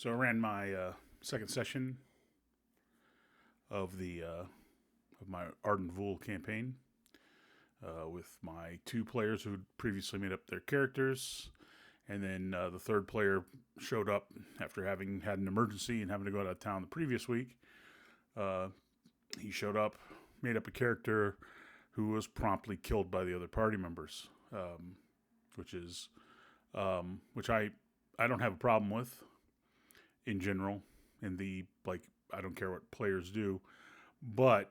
So I ran my second session of my Arden campaign with my two players who previously made up their characters, and then the third player showed up after having had an emergency and having to go out of town the previous week. Uh, he showed up, made up a character who was promptly killed by the other party members, which is which I don't have a problem with in general. In the like, I don't care what players do, but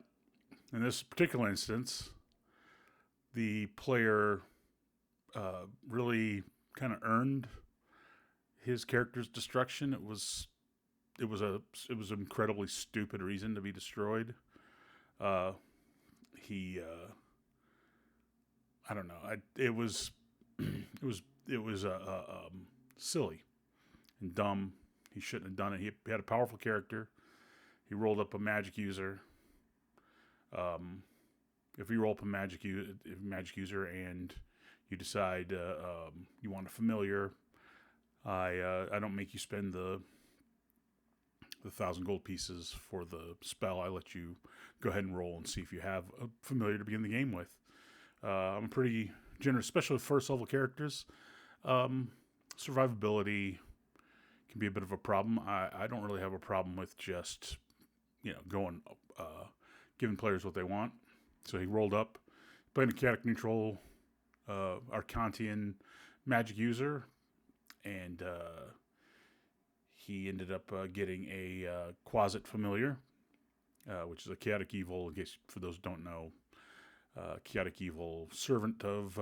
in this particular instance, the player really kind of earned his character's destruction. It was an incredibly stupid reason to be destroyed. Uh, he I don't know. It was silly and dumb. He shouldn't have done it. He had a powerful character. He rolled up a magic user. If you roll up a magic user and you decide you want a familiar, I don't make you spend the 1,000 gold pieces for the spell. I let you go ahead and roll and see if you have a familiar to begin the game with. I'm pretty generous, especially with first level characters. Survivability can be a bit of a problem. I don't really have a problem with just going giving players what they want. So he rolled up, playing a chaotic neutral Arcantian magic user, and he ended up getting a Quasit familiar, which is a chaotic evil. In case for those who don't know, chaotic evil servant of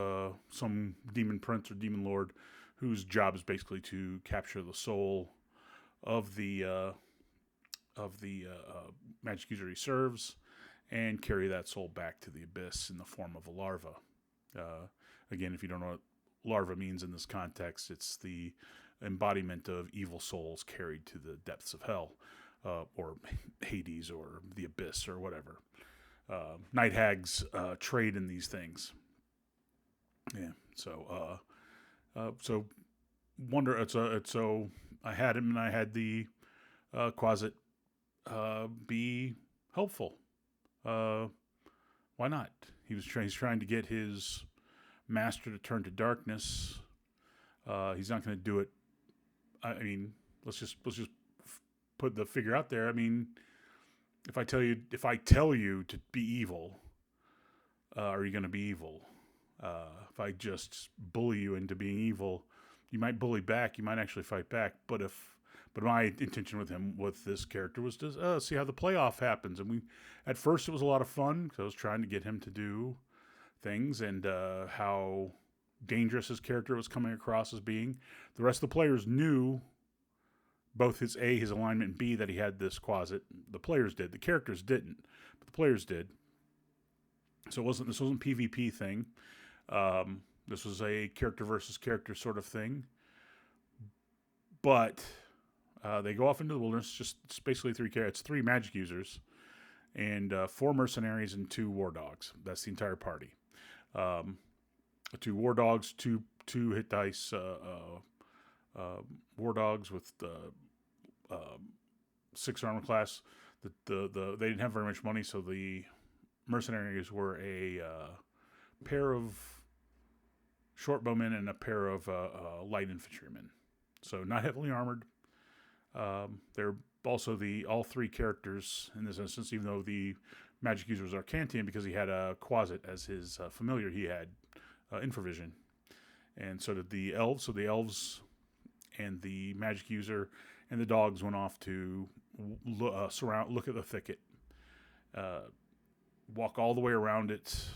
some demon prince or demon lord, whose job is basically to capture the soul of the magic user he serves and carry that soul back to the abyss in the form of a larva. Again, if you don't know what larva means in this context, it's the embodiment of evil souls carried to the depths of hell, or Hades, or the abyss, or whatever. Night hags trade in these things. Yeah. So wonder. So I had him, and I had the Quasit be helpful. Why not? He's trying to get his master to turn to darkness. He's not going to do it. I mean, let's just put the figure out there. I mean, if I tell you to be evil, are you going to be evil? If I just bully you into being evil, you might bully back. You might actually fight back. But my intention with this character was to see how the playoff happens. And at first it was a lot of fun because I was trying to get him to do things, and how dangerous his character was coming across as being. The rest of the players knew both his alignment, and B, that he had this Quasit. The players did. The characters didn't, but the players did. So this wasn't PvP thing. This was a character versus character sort of thing. But they go off into the wilderness. It's basically it's three magic users and 4 mercenaries and 2 war dogs. That's the entire party. 2 war dogs, two hit dice war dogs with 6 armor class. They didn't have very much money, so the mercenaries were a pair of short bowmen and a pair of light infantrymen. So not heavily armored. They're also all 3 characters in this instance, even though the magic user was Arcantian, because he had a Quasit as his familiar. He had infravision, and so did the elves. So the elves and the magic user and the dogs went off to look at the thicket, walk all the way around it,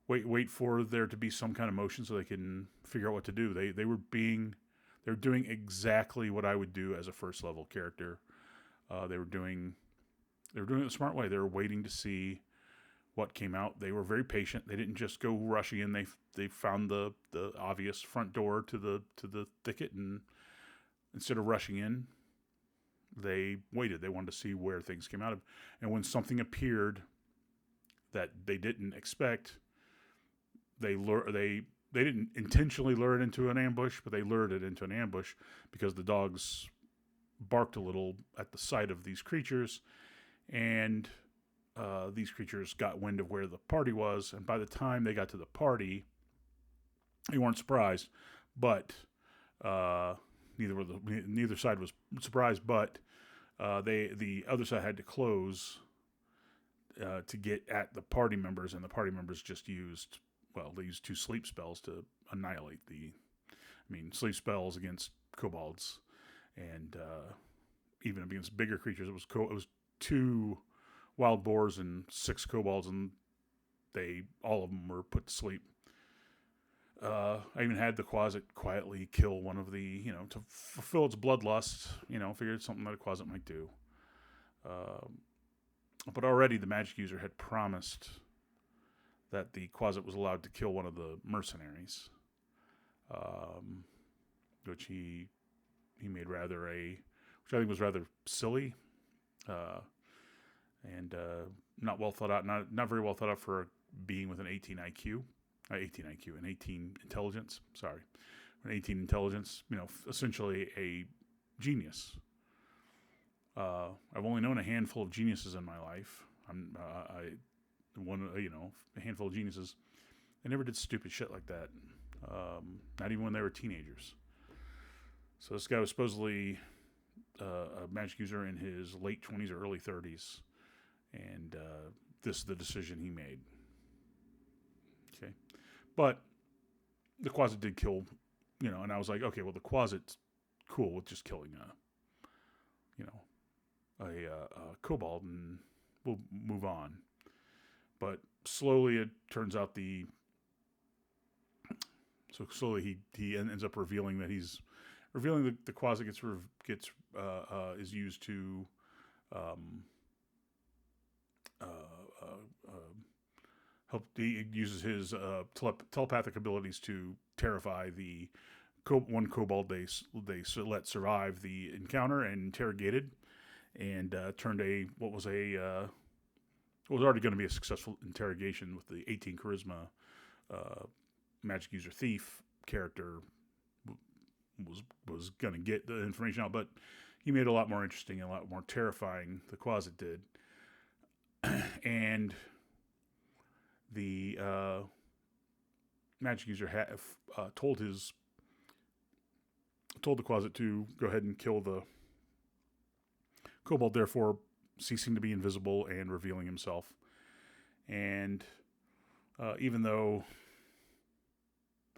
wait for there to be some kind of motion so they can figure out what to do. They were doing exactly what I would do as a first level character. They were doing it the smart way. They were waiting to see what came out. They were very patient. They didn't just go rushing in. They found the obvious front door to the thicket, and instead of rushing in, they waited. They wanted to see where things came out of. And when something appeared that they didn't expect, they they didn't intentionally lure it into an ambush, but they lured it into an ambush because the dogs barked a little at the sight of these creatures, and these creatures got wind of where the party was, and by the time they got to the party, they weren't surprised, but neither side was surprised, but the other side had to close to get at the party members, and the party members just used, they used 2 sleep spells to annihilate sleep spells against kobolds, and even against bigger creatures. It was 2 wild boars and 6 kobolds, and all of them were put to sleep. I even had the Quasit quietly kill one of the, to fulfill its bloodlust, figured something that a Quasit might do. But already the magic user had promised that the Quasit was allowed to kill one of the mercenaries, which he made which I think was rather silly, and not well thought out, not very well thought out for a being with an 18 intelligence. Sorry, an 18 intelligence. Essentially a genius. I've only known a handful of geniuses in my life. A handful of geniuses. They never did stupid shit like that. Not even when they were teenagers. So this guy was supposedly a magic user in his late 20s or early 30s, and this is the decision he made. Okay, but the Quasit did kill, and I was like, okay, well, the Quasit's cool with just killing a kobold, and we'll move on. But slowly, it turns out he ends up revealing that the Quasit is used to help. He uses his telepathic abilities to terrify the one kobold they let survive the encounter and interrogated, and turned what was already going to be a successful interrogation with the 18 charisma magic user thief character was going to get the information out, but he made it a lot more interesting and a lot more terrifying. The Quasit did, and the magic user told the Quasit to go ahead and kill the kobold, therefore ceasing to be invisible and revealing himself. And even though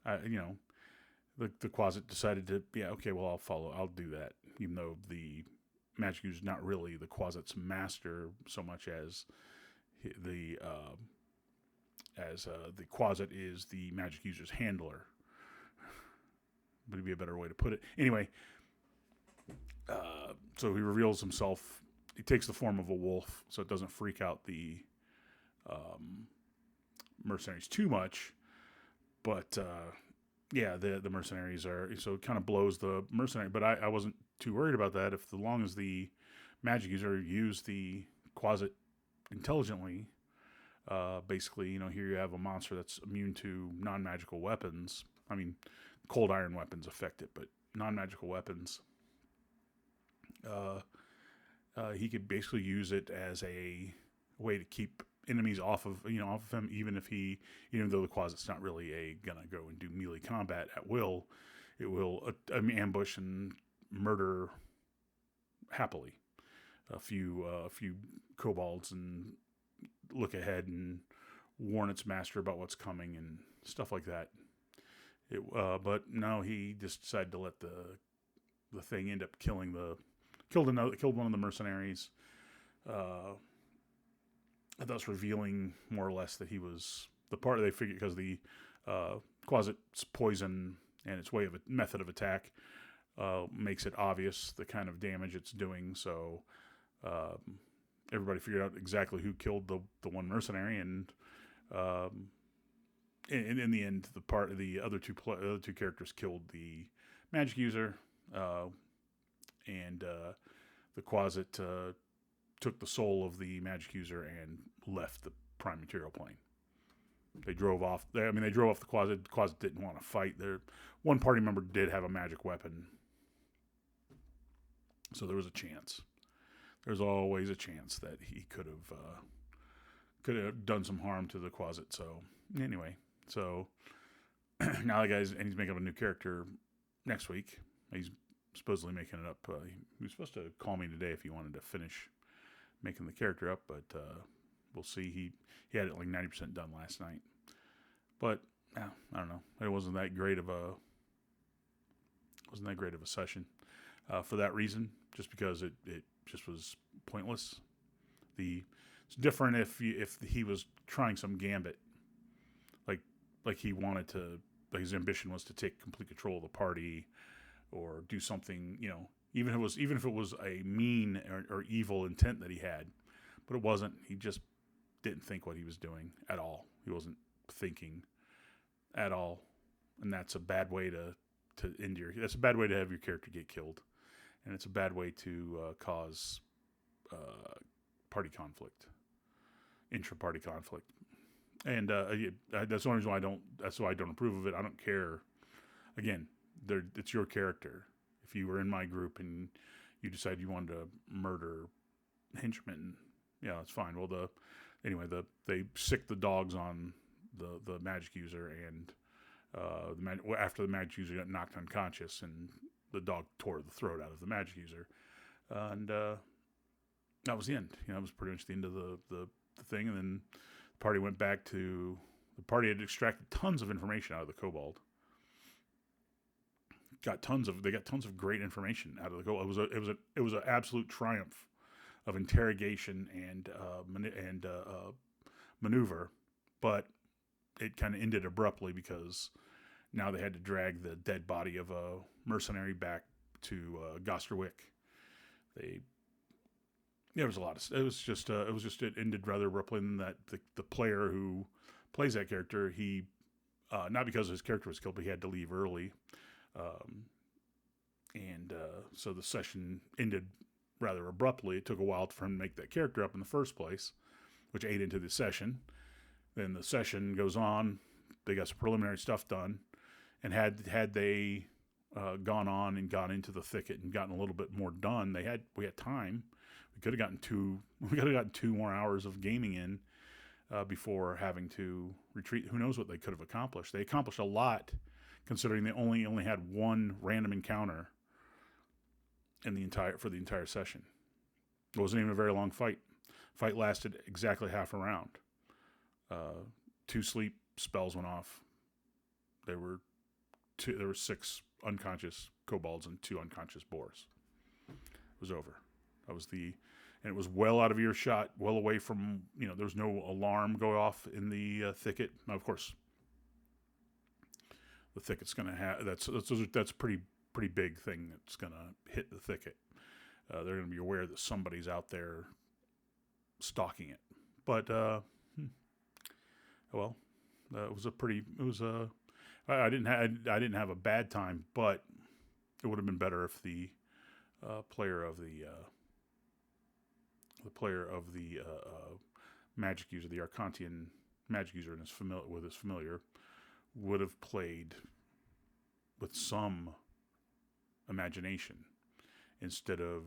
the Quasit decided to, I'll do that, even though the magic user is not really the Quasit's master so much as the Quasit is the magic user's handler. Would be a better way to put it. Anyway, so he reveals himself. He takes the form of a wolf, so it doesn't freak out the mercenaries too much. But the mercenaries are, so it kind of blows the mercenary. But I wasn't too worried about that. As long as the magic user used the Quasit intelligently, basically, here you have a monster that's immune to non-magical weapons. I mean, cold iron weapons affect it, but non-magical weapons, he could basically use it as a way to keep enemies off of him, even though the Quasit's not really gonna go and do melee combat at will. It will ambush and murder happily a few kobolds and look ahead and warn its master about what's coming and stuff like that. But no, he just decided to let the thing end up killed one of the mercenaries, thus revealing more or less that he was the part they figured, because the Quasit's poison and its method of attack makes it obvious the kind of damage it's doing. So everybody figured out exactly who killed the one mercenary, and in the end, the other two characters killed the magic user, and the Quasit took the soul of the magic user and left the prime material plane. They drove off. They drove off the Quasit. The Quasit didn't want to fight. One party member did have a magic weapon, so there was a chance. There's always a chance that he could have done some harm to the Quasit. So anyway, so now the guy's, and he's making up a new character next week. He's supposedly making it up. He was supposed to call me today if he wanted to finish making the character up, but we'll see. He had it like 90% done last night, but I don't know. It wasn't that great of a session for that reason. Just because it just was pointless. It's different if he was trying some gambit, like he wanted to. Like his ambition was to take complete control of the party, or do something. Even if it was a mean or evil intent that he had, but it wasn't. He just didn't think what he was doing at all. He wasn't thinking at all, and that's a bad way to end your. That's a bad way to have your character get killed, and it's a bad way to cause party conflict, intra-party conflict, and that's the only reason why I don't. That's why I don't approve of it. I don't care. Again, it's your character. If you were in my group and you decided you wanted to murder henchmen, yeah, that's fine. Well, they sicked the dogs on the magic user, and after the magic user got knocked unconscious, and the dog tore the throat out of the magic user, and that was the end. That was pretty much the end of the thing. And then the party went back to the party had extracted tons of information out of the kobold. They got tons of great information out of the kobold. It was an absolute triumph of interrogation and maneuver, but it kind of ended abruptly because now they had to drag the dead body of a mercenary back to Gosterwick. It ended rather abruptly, in that the player who plays that character, he not because his character was killed, but he had to leave early, so the session ended rather abruptly. It took a while for him to make that character up in the first place, which ate into the session. Then the session goes on. They got some preliminary stuff done, and had they gone on and gone into the thicket and gotten a little bit more done, we had time. We could have gotten 2 more hours of gaming in before having to retreat. Who knows what they could have accomplished? They accomplished a lot, considering they only had one random encounter for the entire session. It wasn't even a very long fight. Fight lasted exactly half a round. 2 sleep spells went off. There were 6 unconscious kobolds and 2 unconscious boars. It was over. And it was well out of earshot, well away from, there was no alarm go off in the thicket. Now, of course, the thicket's going to have, that's a pretty big thing that's going to hit the thicket. They're going to be aware that somebody's out there stalking it. But, it was I didn't have a bad time, but it would have been better if the player of the magic user, the Arcantian magic user, and his familiar, would have played with some imagination instead of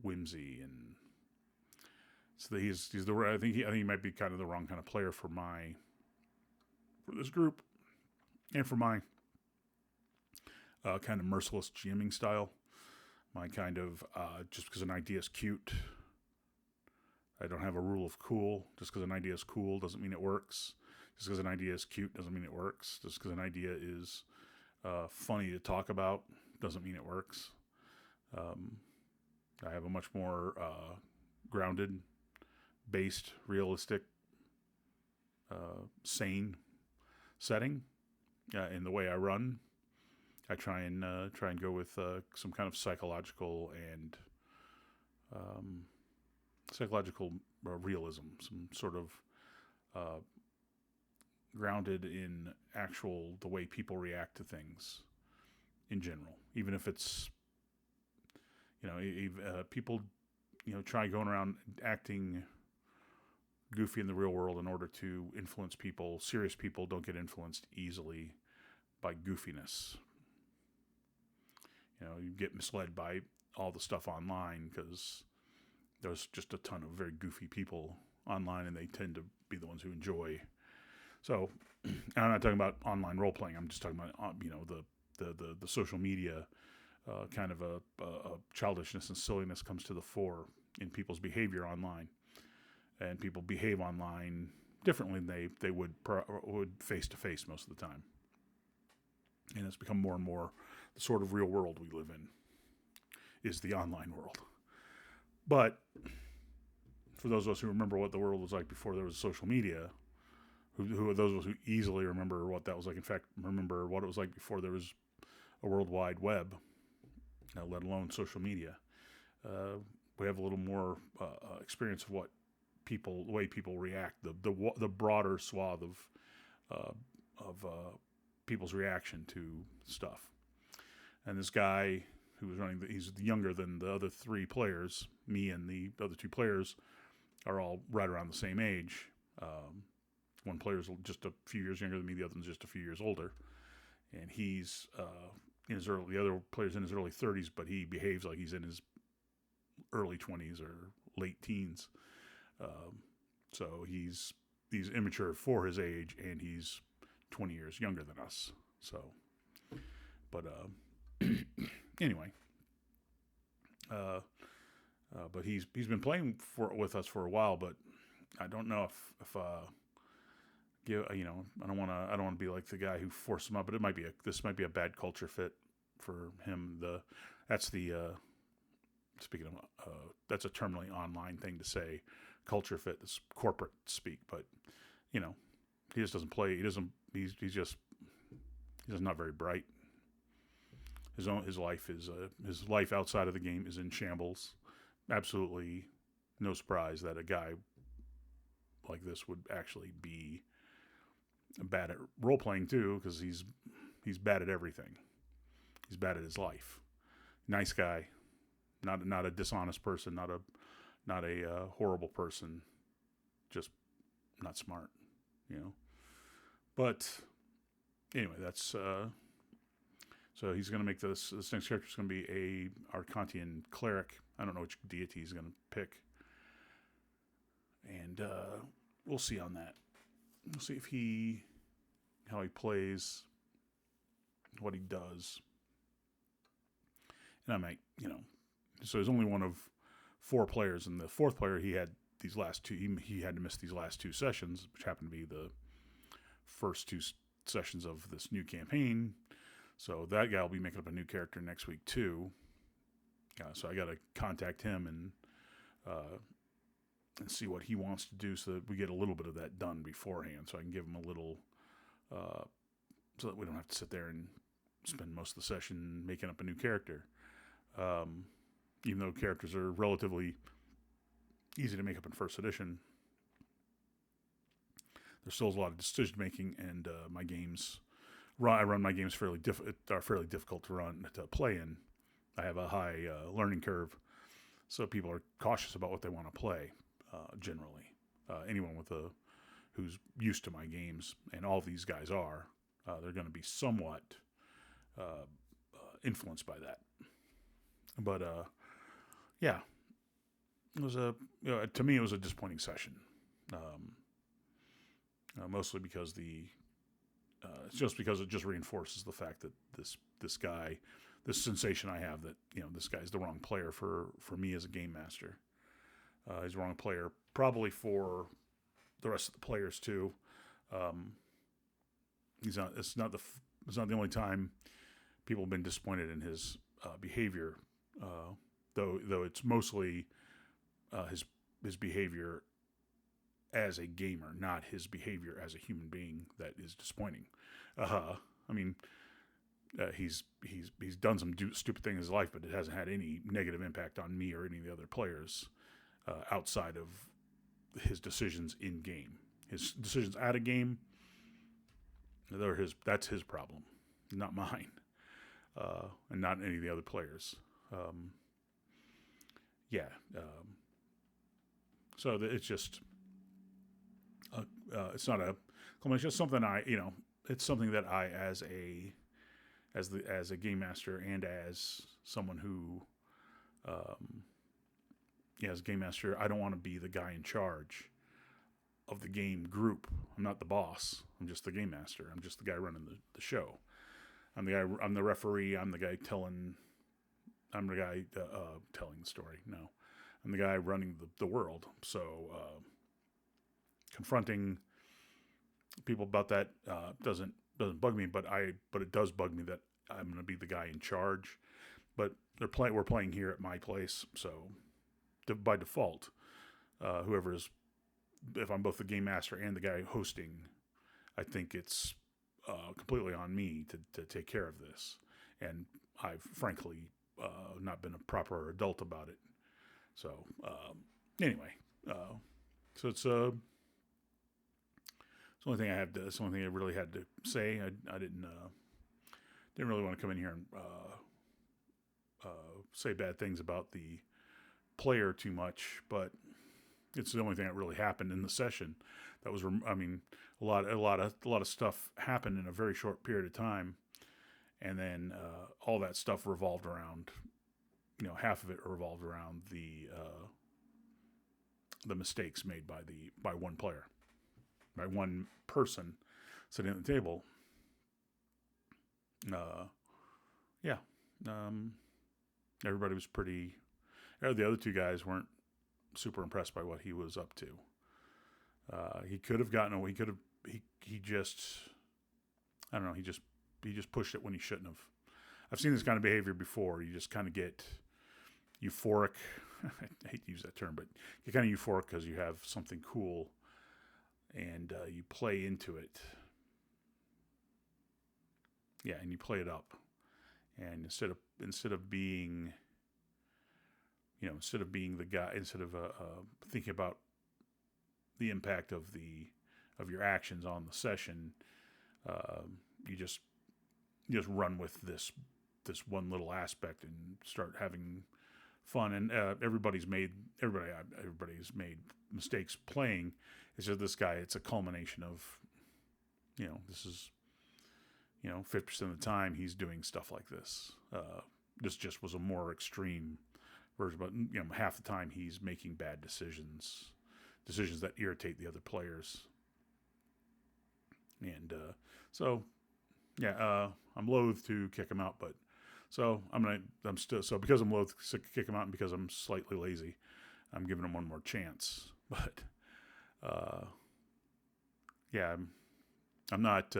whimsy. And so I think he might be kind of the wrong kind of player for this group, and for my kind of merciless GMing style. My kind of just because an idea is cute, I don't have a rule of cool. Just because an idea is cool doesn't mean it works. Just because an idea is cute doesn't mean it works. Just because an idea is funny to talk about doesn't mean it works. I have a much more grounded, based, realistic, sane setting in the way I run. I try and go with some kind of psychological realism, some sort of grounded in the way people react to things in general. Even if it's, people, try going around acting goofy in the real world in order to influence people. Serious people don't get influenced easily by goofiness. You get misled by all the stuff online because there's just a ton of very goofy people online, and they tend to be the ones who enjoy. So, and I'm not talking about online role playing. I'm just talking about the social media kind of a childishness and silliness comes to the fore in people's behavior online, and people behave online differently than they would face to face most of the time. And it's become more and more the sort of real world we live in is the online world. But for those of us who remember what the world was like before there was social media, who are those of us who easily remember what that was like, in fact, remember what it was like before there was a World Wide Web, let alone social media, we have a little more experience of the way people react, the broader swath of people's reaction to stuff. And this guy who was running, he's younger than the other three players. Me and the other two players are all right around the same age. One player's just a few years younger than me. The other one's just a few years older. And he's the other player's in his early 30s, but he behaves like he's in his early 20s or late teens. So he's immature for his age, and he's 20 years younger than us. So, but anyway, but he's been playing with us for a while, but I don't know if I don't want to be like the guy who forced him up, but this might be a bad culture fit for him. Speaking of, that's a terminally online thing to say, culture fit, this corporate speak, but he just doesn't play. He's just not very bright. His life outside of the game is in shambles. Absolutely no surprise that a guy like this would actually be bad at role playing too, because he's bad at everything. He's bad at his life. Nice guy, not a dishonest person, not a horrible person, just not smart, But anyway, that's so he's going to make this next character is going to be a Arcantian cleric. I don't know which deity he's going to pick, and we'll see on that. We'll see how he plays, what he does, and I might, So he's only one of 4 players, and the 4th player he had these last two. He had to miss these last 2 sessions, which happened to be the first 2 sessions of this new campaign. So that guy will be making up a new character next week too. So I got to contact him and see what he wants to do, so that we get a little bit of that done beforehand, so I can give him a little, so that we don't have to sit there and spend most of the session making up a new character. Even though characters are relatively easy to make up in first edition, there's still a lot of decision making, and my games, I run my games fairly difficult to play in. I have a high learning curve, so people are cautious about what they want to play. Generally, anyone who's used to my games, and all of these guys are, they're going to be somewhat influenced by that. But yeah, it was to me it was a disappointing session. Mostly because it just reinforces the fact that this guy, this sensation I have that this guy's the wrong player for me as a game master. He's the wrong player probably for the rest of the players too. It's not the only time people have been disappointed in his behavior, though it's mostly his behavior as a gamer, not his behavior as a human being, that is disappointing. He's done some stupid thing in his life, but it hasn't had any negative impact on me or any of the other players outside of his decisions in game. His decisions out of game, that's his problem, not mine, and not any of the other players. So it's just, It's not a culmination. It's something it's something that I, as a game master and as someone who, as a game master, I don't want to be the guy in charge of the game group. I'm not the boss. I'm just the game master. I'm just the guy running the show. I'm the guy. I'm the referee. I'm the guy telling. I'm the guy telling the story. No, I'm the guy running the world. So confronting people about that doesn't bug me, but it does bug me that I'm going to be the guy in charge. But we're playing here at my place, so by default, whoever is, if I'm both the game master and the guy hosting, I think it's completely on me to take care of this. And I've frankly not been a proper adult about it. So anyway, so it's the only thing I have to. It's the only thing I really had to say. I didn't really want to come in here and say bad things about the player too much, but it's the only thing that really happened in the session. That was, I mean, a lot of stuff happened in a very short period of time, and then all that stuff revolved around, half of it revolved around the mistakes made by one player, by one person sitting at the table. Everybody was pretty. The other two guys weren't super impressed by what he was up to. He could have gotten away. He just, I don't know. He just pushed it when he shouldn't have. I've seen this kind of behavior before. You just kind of get euphoric. I hate to use that term, but you're kind of euphoric because you have something cool, and you play into it. Yeah, and you play it up, and instead of being, instead of being the guy, instead of thinking about the impact of your actions on the session, you just run with this one little aspect and start having fun. And everybody's made mistakes playing. It's just this guy. It's a culmination of, this is, 50% of the time he's doing stuff like this. This just was a more extreme version, but half the time he's making bad decisions that irritate the other players. And I'm loath to kick him out, but because I'm loath to kick him out and because I'm slightly lazy, I'm giving him one more chance. But I'm not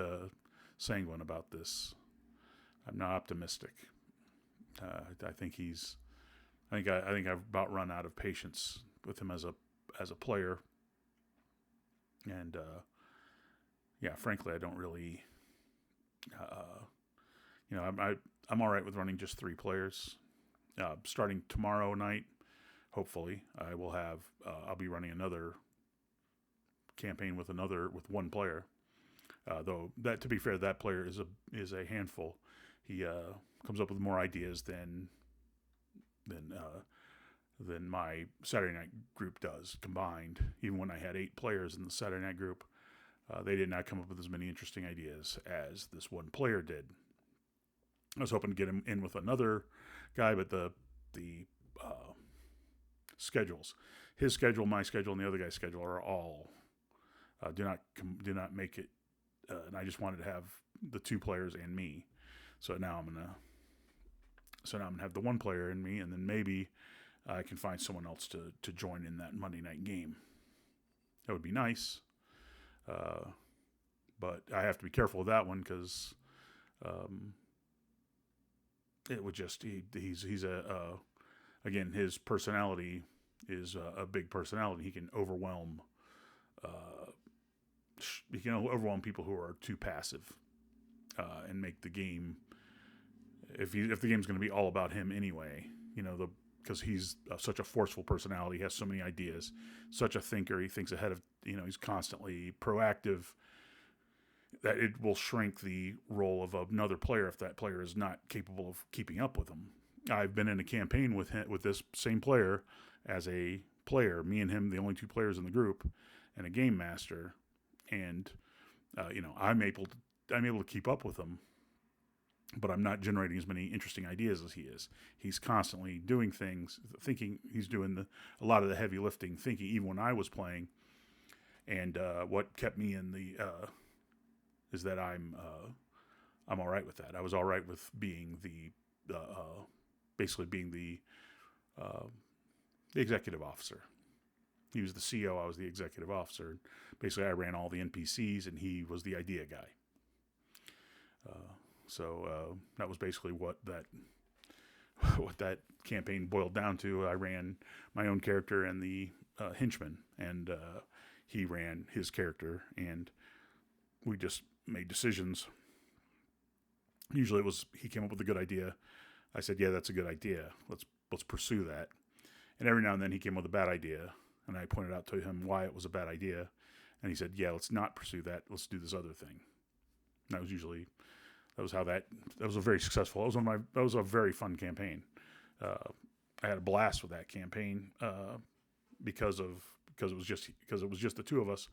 sanguine about this. I'm not optimistic. I think I've about run out of patience with him as a player, and frankly, I don't really. I'm all right with running just 3 players. Starting tomorrow night, hopefully, I'll be running another campaign with one player. Though that, to be fair, that player is a handful. He comes up with more ideas than my Saturday night group does combined. Even when I had 8 players in the Saturday night group, they did not come up with as many interesting ideas as this one player did. I was hoping to get him in with another guy, but the schedules, his schedule, my schedule, and the other guy's schedule are all do not make it. And I just wanted to have the 2 players and me. So now I'm gonna have the 1 player and me, and then maybe I can find someone else to join in that Monday night game. That would be nice. But I have to be careful with that one because it would just he's again, his personality is a big personality. He can overwhelm people who are too passive and make the game. If the game's going to be all about him anyway, because he's such a forceful personality, he has so many ideas, such a thinker. He thinks ahead of, he's constantly proactive. That it will shrink the role of another player if that player is not capable of keeping up with him. I've been in a campaign with this same player as a player, me and him, the only 2 players in the group, and a game master, and I'm able to keep up with him, but I'm not generating as many interesting ideas as he is. He's constantly doing things, thinking he's doing a lot of the heavy lifting, thinking even when I was playing. And what kept me in the is that I'm all right with that. I was all right with being basically being the executive officer. He was the CEO, I was the executive officer. Basically, I ran all the NPCs, and he was the idea guy. So that was basically what that campaign boiled down to. I ran my own character and the henchman, and he ran his character, and we just made decisions. Usually, it was he came up with a good idea. I said, "Yeah, that's a good idea. Let's pursue that." And every now and then, he came up with a bad idea, and I pointed out to him why it was a bad idea, and he said, "Yeah, let's not pursue that. Let's do this other thing." And that was a very successful. That was a very fun campaign. I had a blast with that campaign because it was just the two of us.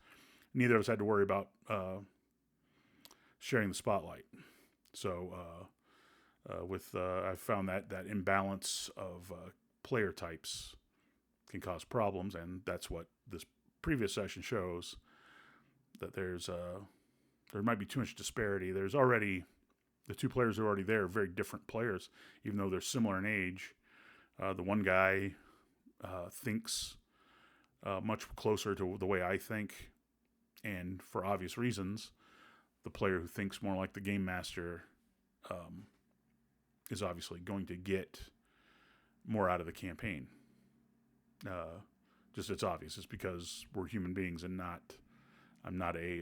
Neither of us had to worry about sharing the spotlight. So I found that imbalance of player types can cause problems, and that's what this previous session shows. That there might be too much disparity. There's already the two players who are already there, are very different players, even though they're similar in age. The one guy thinks much closer to the way I think, and for obvious reasons, the player who thinks more like the game master is obviously going to get more out of the campaign. Just it's obvious. It's because we're human beings and I'm not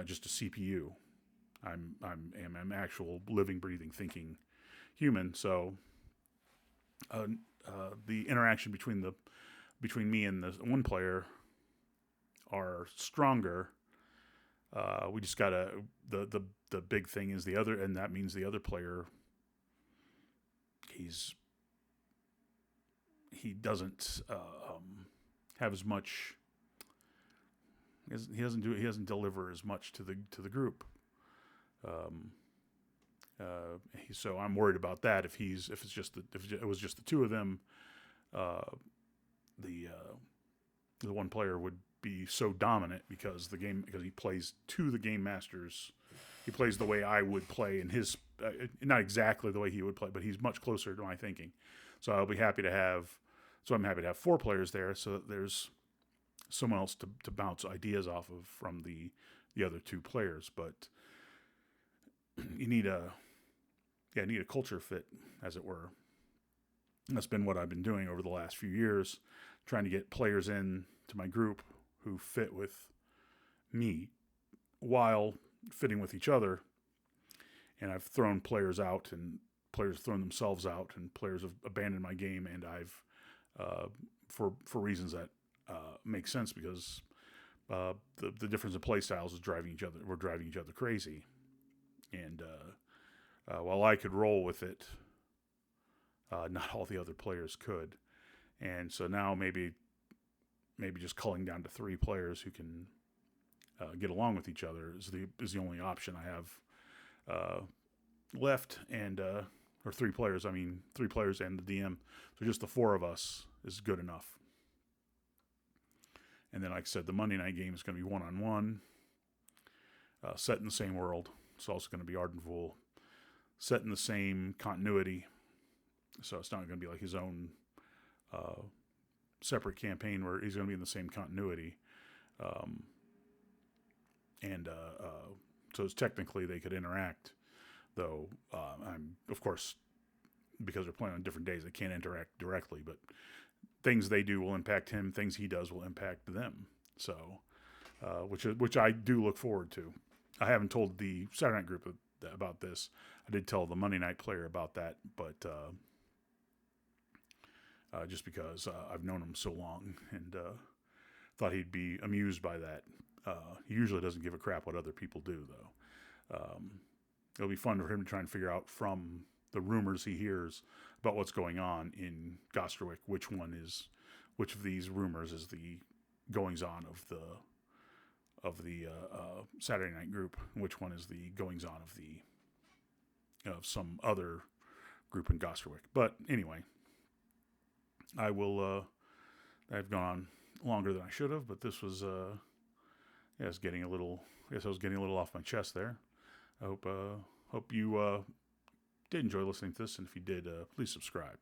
just a CPU. I'm an actual living, breathing, thinking human. So the interaction between me and the one player are stronger. We just gotta the big thing is the other, and that means the other player. He doesn't have as much. He doesn't deliver as much to the group. So I'm worried about that. If it was just the two of them, the one player would be so dominant because he plays to the game masters. He plays the way I would play in his, not exactly the way he would play, but he's much closer to my thinking. So I'm happy to have 4 players there, so that there's someone else to bounce ideas off of from the other 2 players. But you need a culture fit, as it were. And that's been what I've been doing over the last few years, trying to get players in to my group who fit with me while fitting with each other. And I've thrown players out, and players have thrown themselves out, and players have abandoned my game, and I've for reasons that make sense, because the difference in play styles is driving each other crazy. And while I could roll with it, not all the other players could. And so now maybe just culling down to 3 players who can get along with each other is the only option I have left. And or 3 players. I mean, 3 players and the DM. So just the 4 of us is good enough. And then, like I said, the Monday night game is going to be 1-on-1, set in the same world. It's also going to be Arden, set in the same continuity. So it's not going to be like his own separate campaign where he's going to be in the same continuity. So it's technically they could interact, though I'm, of course, because they're playing on different days, they can't interact directly, but things they do will impact him, things he does will impact them. So, which I do look forward to. I haven't told the Saturday night group about this. I did tell the Monday night player about that, but just because I've known him so long and thought he'd be amused by that. He usually doesn't give a crap what other people do, though. It'll be fun for him to try and figure out from the rumors he hears about what's going on in Gosterwick which of these rumors is the goings on of the Saturday night group, which one is the goings on of some other group in Gosterwick. But anyway, I will. I've gone on longer than I should have, but this was yeah, it's getting a little. I guess I was getting a little off my chest there. I hope you did enjoy listening to this, and if you did, please subscribe.